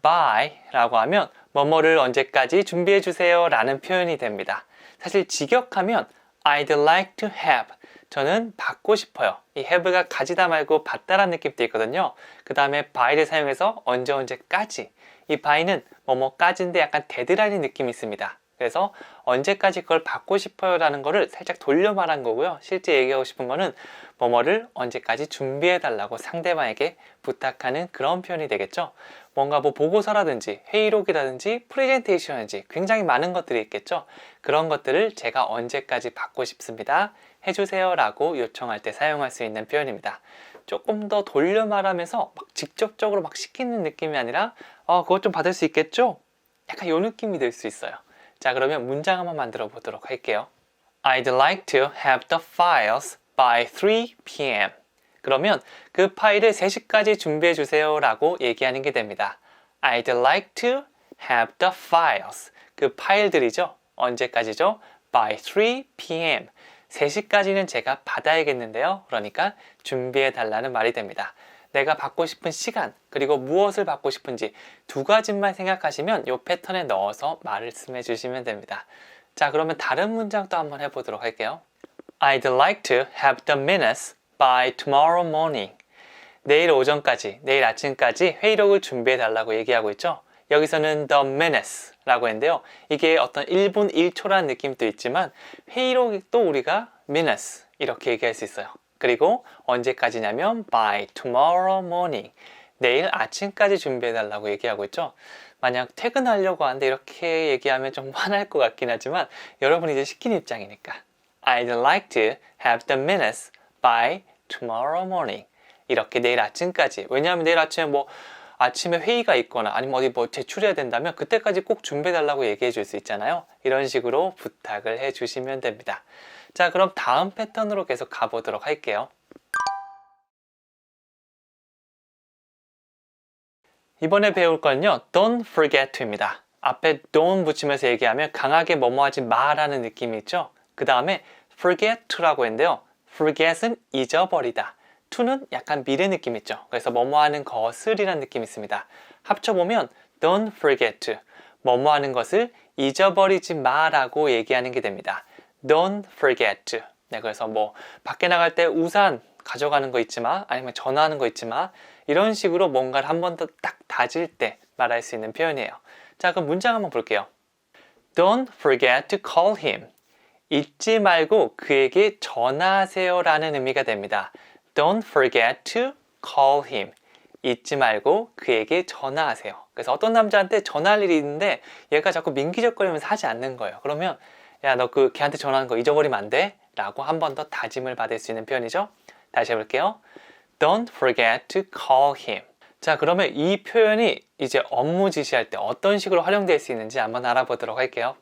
by 라고 하면 뭐뭐를 언제까지 준비해 주세요 라는 표현이 됩니다. 사실 직역하면 I'd like to have 저는 받고 싶어요. 이 have가 가지다 말고 받다라는 느낌도 있거든요. 그 다음에 by를 사용해서 언제까지 이 by는 뭐뭐까지인데 약간 데드라인 느낌이 있습니다. 그래서 언제까지 그걸 받고 싶어요 라는 거를 살짝 돌려 말한 거고요. 실제 얘기하고 싶은 거는 뭐뭐를 언제까지 준비해 달라고 상대방에게 부탁하는 그런 표현이 되겠죠. 뭔가 뭐 보고서라든지 회의록이라든지 프레젠테이션이라든지 굉장히 많은 것들이 있겠죠. 그런 것들을 제가 언제까지 받고 싶습니다. 해주세요 라고 요청할 때 사용할 수 있는 표현입니다. 조금 더 돌려 말하면서 막 직접적으로 막 시키는 느낌이 아니라 그것 좀 받을 수 있겠죠? 약간 이 느낌이 들 수 있어요. 자, 그러면 문장 한번 만들어 보도록 할게요. I'd like to have the files by 3 p.m. 그러면 그 파일을 3시까지 준비해 주세요 라고 얘기하는 게 됩니다. I'd like to have the files. 그 파일들이죠. 언제까지죠? By 3 p.m. 3시까지는 제가 받아야겠는데요. 그러니까 준비해 달라는 말이 됩니다. 내가 받고 싶은 시간, 그리고 무엇을 받고 싶은지 두 가지만 생각하시면 이 패턴에 넣어서 말씀해 주시면 됩니다. 자, 그러면 다른 문장도 한번 해보도록 할게요. I'd like to have the minutes by tomorrow morning. 내일 오전까지, 내일 아침까지 회의록을 준비해 달라고 얘기하고 있죠. 여기서는 the minutes 라고 했는데요. 이게 어떤 1분 1초라는 느낌도 있지만 회의록도 우리가 minutes 이렇게 얘기할 수 있어요. 그리고 언제까지냐면 by tomorrow morning. 내일 아침까지 준비해 달라고 얘기하고 있죠. 만약 퇴근하려고 하는데 이렇게 얘기하면 좀 화날 것 같긴 하지만 여러분이 이제 시킨 입장이니까 I'd like to have the minutes by tomorrow morning. 이렇게 내일 아침까지. 왜냐하면 내일 아침에 아침에 회의가 있거나 아니면 어디 제출해야 된다면 그때까지 꼭 준비해 달라고 얘기해 줄 수 있잖아요. 이런 식으로 부탁을 해 주시면 됩니다. 자, 그럼 다음 패턴으로 계속 가보도록 할게요. 이번에 배울 건요, don't forget to입니다. 앞에 don't 붙이면서 얘기하면 강하게 뭐뭐하지 마라는 느낌이 있죠. 그 다음에 forget to라고 했는데요. forget은 잊어버리다. to는 약간 미래 느낌 있죠. 그래서 뭐뭐 하는 것을이라는 느낌이 있습니다. 합쳐보면 don't forget. 뭐뭐 하는 것을 잊어버리지 마라고 얘기하는 게 됩니다. Don't forget. 네, 그래서 뭐 밖에 나갈 때 우산 가져가는 거 잊지 마. 아니면 전화하는 거 잊지 마. 이런 식으로 뭔가를 한 번 더 딱 다질 때 말할 수 있는 표현이에요. 자, 그럼 문장 한번 볼게요. Don't forget to call him. 잊지 말고 그에게 전화하세요 라는 의미가 됩니다. Don't forget to call him. 잊지 말고 그에게 전화하세요. 그래서 어떤 남자한테 전화할 일이 있는데 얘가 자꾸 민기적거리면서 하지 않는 거예요. 그러면 야, 너 걔한테 전화하는 거 잊어버리면 안 돼? 라고 한 번 더 다짐을 받을 수 있는 표현이죠. 다시 해볼게요. Don't forget to call him. 자, 그러면 이 표현이 이제 업무 지시할 때 어떤 식으로 활용될 수 있는지 한번 알아보도록 할게요.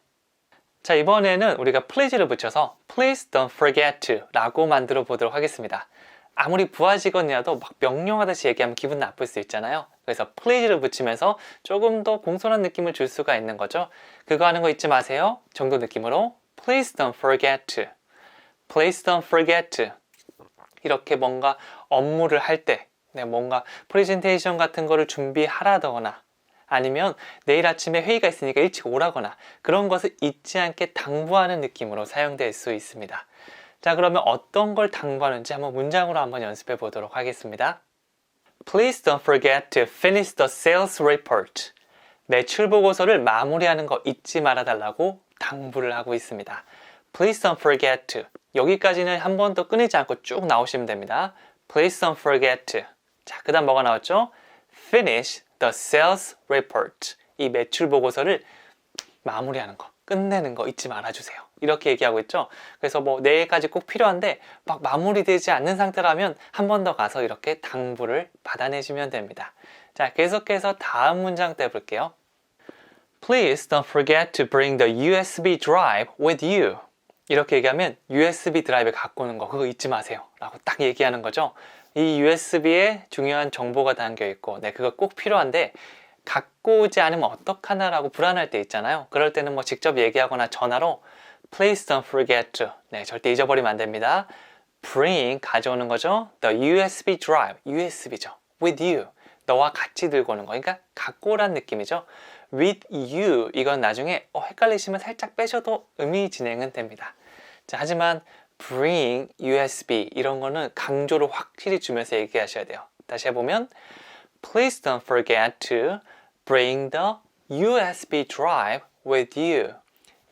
자, 이번에는 우리가 please를 붙여서 please don't forget to 라고 만들어 보도록 하겠습니다. 아무리 부하 직원이라도 막 명령하듯이 얘기하면 기분 나쁠 수 있잖아요. 그래서 please를 붙이면서 조금 더 공손한 느낌을 줄 수가 있는 거죠. 그거 하는 거 잊지 마세요 정도 느낌으로 please don't forget to, please don't forget to. 이렇게 뭔가 업무를 할 때 뭔가 프레젠테이션 같은 거를 준비하라거나 아니면 내일 아침에 회의가 있으니까 일찍 오라거나 그런 것을 잊지 않게 당부하는 느낌으로 사용될 수 있습니다. 자, 그러면 어떤 걸 당부하는지 한번 문장으로 한번 연습해 보도록 하겠습니다. Please don't forget to finish the sales report. 매출 보고서를 마무리하는 거 잊지 말아 달라고 당부를 하고 있습니다. Please don't forget to. 여기까지는 한 번 더 끊이지 않고 쭉 나오시면 됩니다. Please don't forget to. 자, 그 다음 뭐가 나왔죠? Finish the sales report. 이 매출 보고서를 마무리하는 거, 끝내는 거 잊지 말아주세요. 이렇게 얘기하고 있죠. 그래서 뭐 내일까지 꼭 필요한데 막 마무리되지 않는 상태라면 한 번 더 가서 이렇게 당부를 받아내시면 됩니다. 자, 계속해서 다음 문장 때 볼게요. Please don't forget to bring the USB drive with you. 이렇게 얘기하면 USB 드라이브 갖고 오는 거 그거 잊지 마세요 라고 딱 얘기하는 거죠. 이 USB에 중요한 정보가 담겨 있고 그거 꼭 필요한데 갖고 오지 않으면 어떡하나 라고 불안할 때 있잖아요. 그럴 때는 뭐 직접 얘기하거나 전화로 Please don't forget to. 절대 잊어버리면 안 됩니다. Bring, 가져오는 거죠. The USB drive, USB죠. With you, 너와 같이 들고 오는 거. 그러니까 갖고 오란 느낌이죠. With you, 이건 나중에 헷갈리시면 살짝 빼셔도 의미 진행은 됩니다. 자, 하지만 Bring, USB 이런 거는 강조를 확실히 주면서 얘기하셔야 돼요. 다시 해보면 Please don't forget to bring the USB drive with you.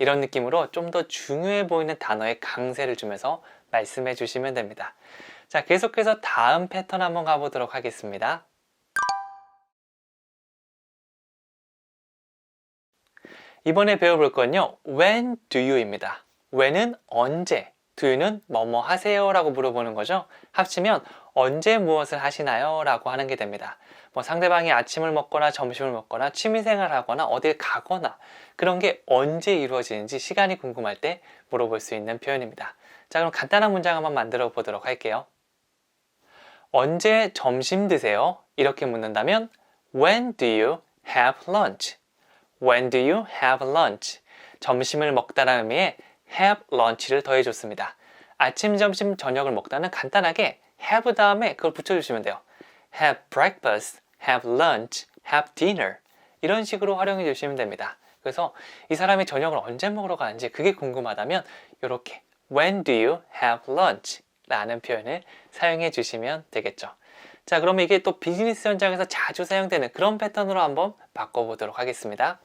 이런 느낌으로 좀 더 중요해 보이는 단어에 강세를 주면서 말씀해 주시면 됩니다. 자, 계속해서 다음 패턴 한번 가보도록 하겠습니다. 이번에 배워볼 건요. When do you입니다. when은 언제, do you는 뭐뭐 하세요 라고 물어보는 거죠. 합치면 언제 무엇을 하시나요? 라고 하는 게 됩니다. 뭐 상대방이 아침을 먹거나 점심을 먹거나 취미생활을 하거나 어딜 가거나 그런 게 언제 이루어지는지 시간이 궁금할 때 물어볼 수 있는 표현입니다. 자, 그럼 간단한 문장 한번 만들어 보도록 할게요. 언제 점심 드세요? 이렇게 묻는다면 When do you have lunch? When do you have lunch? 점심을 먹다라는 의미에 have lunch를 더해줬습니다. 아침, 점심, 저녁을 먹다는 간단하게 have 다음에 그걸 붙여주시면 돼요. Have breakfast, have lunch, have dinner 이런 식으로 활용해 주시면 됩니다. 그래서 이 사람이 저녁을 언제 먹으러 가는지 그게 궁금하다면 이렇게 When do you have lunch? 라는 표현을 사용해 주시면 되겠죠. 자, 그러면 이게 또 비즈니스 현장에서 자주 사용되는 그런 패턴으로 한번 바꿔보도록 하겠습니다.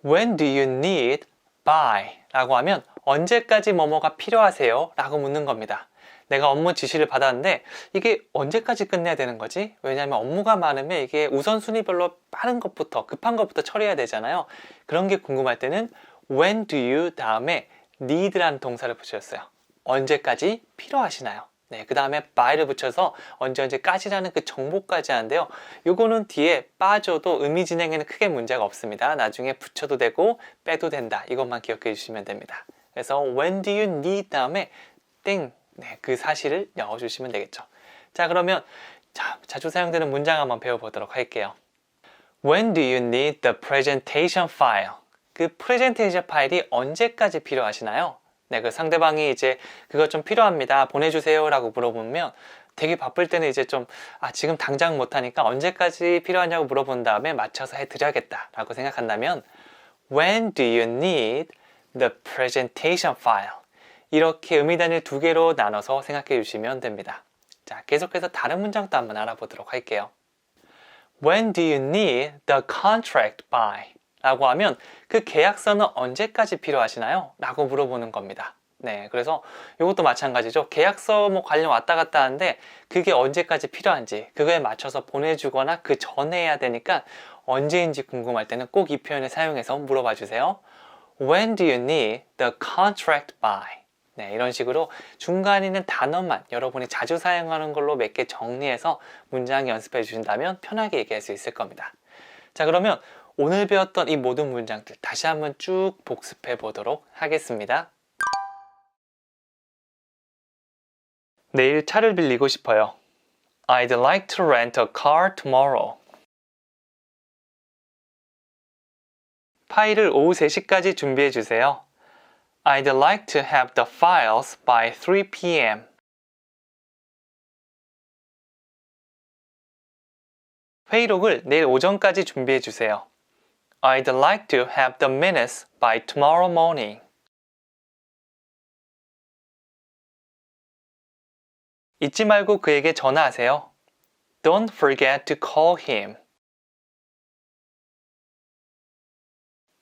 When do you need by? 라고 하면 언제까지 뭐뭐가 필요하세요? 라고 묻는 겁니다. 내가 업무 지시를 받았는데 이게 언제까지 끝내야 되는 거지? 왜냐하면 업무가 많으면 이게 우선순위별로 빠른 것부터 급한 것부터 처리해야 되잖아요. 그런 게 궁금할 때는 When do you 다음에 need라는 동사를 붙였어요. 언제까지 필요하시나요? 그 다음에 by를 붙여서 언제까지라는 그 정보까지 하는데요. 요거는 뒤에 빠져도 의미 진행에는 크게 문제가 없습니다. 나중에 붙여도 되고 빼도 된다. 이것만 기억해 주시면 됩니다. 그래서 when do you need 다음에 땡 그 사실을 넣어주시면 되겠죠. 자, 그러면 자주 사용되는 문장 한번 배워보도록 할게요. When do you need the presentation file? 그 프레젠테이션 파일이 언제까지 필요하시나요? 네, 그 상대방이 이제 그거 좀 필요합니다. 보내주세요 라고 물어보면 되게 바쁠 때는 이제 좀 지금 당장 못하니까 언제까지 필요하냐고 물어본 다음에 맞춰서 해드려야겠다 라고 생각한다면 When do you need the presentation file? 이렇게 의미 단위를 두 개로 나눠서 생각해 주시면 됩니다. 자, 계속해서 다른 문장도 한번 알아보도록 할게요. When do you need the contract by? 라고 하면 그 계약서는 언제까지 필요하시나요? 라고 물어보는 겁니다. 네, 그래서 이것도 마찬가지죠. 계약서 관련 왔다 갔다 하는데 그게 언제까지 필요한지 그거에 맞춰서 보내주거나 그 전에 해야 되니까 언제인지 궁금할 때는 꼭 이 표현을 사용해서 물어봐 주세요. When do you need the contract by? 네, 이런 식으로 중간에 있는 단어만 여러분이 자주 사용하는 걸로 몇 개 정리해서 문장 연습해 주신다면 편하게 얘기할 수 있을 겁니다. 자, 그러면 오늘 배웠던 이 모든 문장들 다시 한번 쭉 복습해 보도록 하겠습니다. 내일 차를 빌리고 싶어요. I'd like to rent a car tomorrow. 파일을 오후 3시까지 준비해 주세요. I'd like to have the files by 3 p.m. 회의록을 내일 오전까지 준비해 주세요. I'd like to have the minutes by tomorrow morning. 잊지 말고 그에게 전화하세요. Don't forget to call him.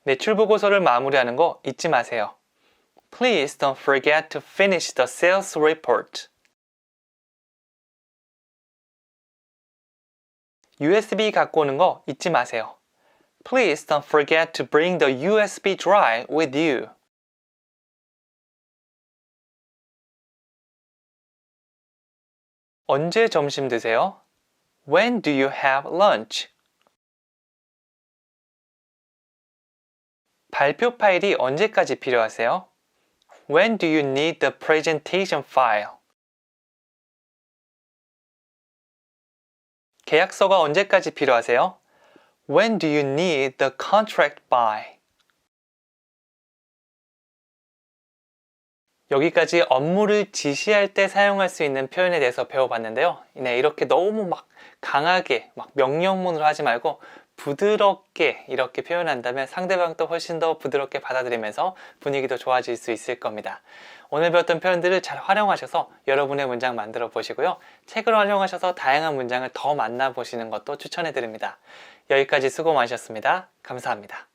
매출 보고서를 마무리하는 거 잊지 마세요. Please don't forget to finish the sales report. USB 갖고 오는 거 잊지 마세요. Please don't forget to bring the USB drive with you. 언제 점심 드세요? When do you have lunch? 발표 파일이 언제까지 필요하세요? When do you need the presentation file? 계약서가 언제까지 필요하세요? When do you need the contract by? 여기까지 업무를 지시할 때 사용할 수 있는 표현에 대해서 배워봤는데요. 네, 이렇게 너무 강하게 명령문으로 하지 말고 부드럽게 이렇게 표현한다면 상대방도 훨씬 더 부드럽게 받아들이면서 분위기도 좋아질 수 있을 겁니다. 오늘 배웠던 표현들을 잘 활용하셔서 여러분의 문장 만들어 보시고요. 책을 활용하셔서 다양한 문장을 더 만나보시는 것도 추천해 드립니다. 여기까지 수고 많으셨습니다. 감사합니다.